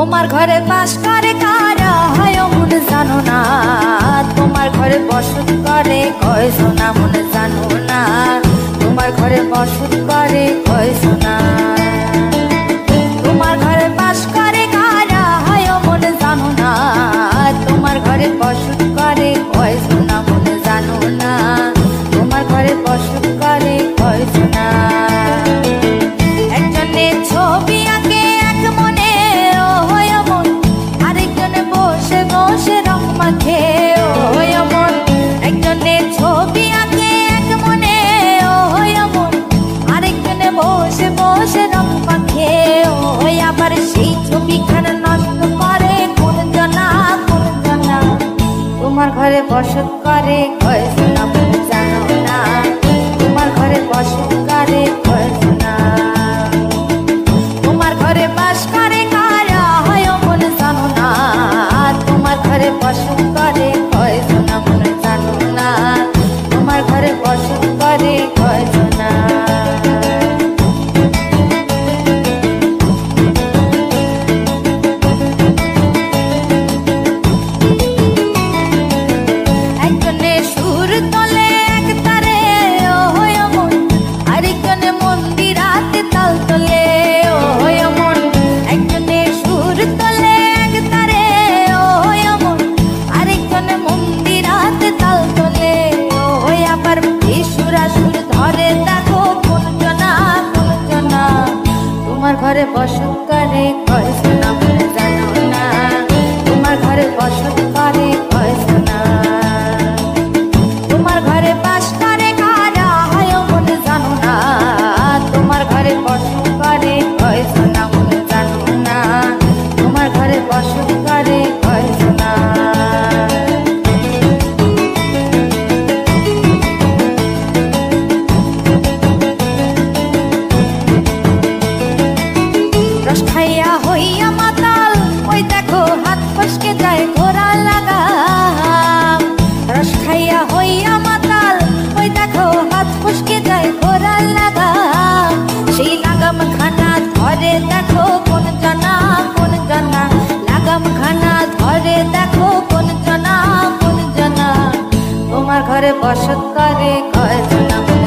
তোমার ঘরে বাস করে কারা হয় মন জানো না, তোমার ঘরে বসত করে কয় সোনা মন জানো না, তোমার ঘরে বসত করে কয় সোনা। তোমার ঘরে বাস করে কারা হয় মন জানো না, তোমার ঘরে বসত করে কয় সোনা মন জানো না, তোমার ঘরে বসত করে কয় সোনা। একজনে ছবি আঁকে এক মনে ও হয় মন, আরেকজনে বসে বসে রং মাখে ও হয় মন। একজনে ছবি আঁকে এক মনে ও হয় মন, আরেকজনে বসে বসে রং মাখে ও হয়। আবার সেই ছবিখানা নষ্ট করে কোন জনা কোন জনা, তোমার ঘরে বসত করে কয় সোনা মন জানো না, তোমার ঘরে বসত করে কয় সোনা। তোমার ঘরে বাস করে কারা হয় মন জানো না, তোমার ঘরে বসত করে কয় সোনা মন জানো না, তোমার ঘরে বসত করে কয় সোনা। একজনে সুর তোলে এক তারে ও হয় মন, আরেকজনে মন্দিরাতে তাল তোলে ও হয় মন। একজনে সুর তোলে এক তারে ও হয় মন, আরেকজনে মন্দিরাতে তাল তোলে ও হয়। আবার সুরা সুর ধরে দেখো কোন জনা কোন জনা, তোমার ঘরে বসত করে কয় সোনা মন জানো না, তোমার ঘরে বসত করে কয় সোনা। তোমার ঘরে বাস করে কারা হয় মন জানো না, তোমার ঘরে বসত করে কয় সোনা মন জানো না, তোমার ঘরে বসত করে কয় সোনা। রস খাইয়া হইয়া মাতাল ওই দেখো হাত ফসকে যায় ঘোড়া লাগাম। রস খাইয়া হইয়া মাতাল ওই দেখো হাত ফসকে যায় ঘোড়া লাগাম। সেই লাগাম খানা ধরে দেখো কোন জনা কোন জনা, লাগাম খানা ধরে দেখো কোন জনা কোন জনা, তোমার ঘরে বসত করে কয় সোনা মন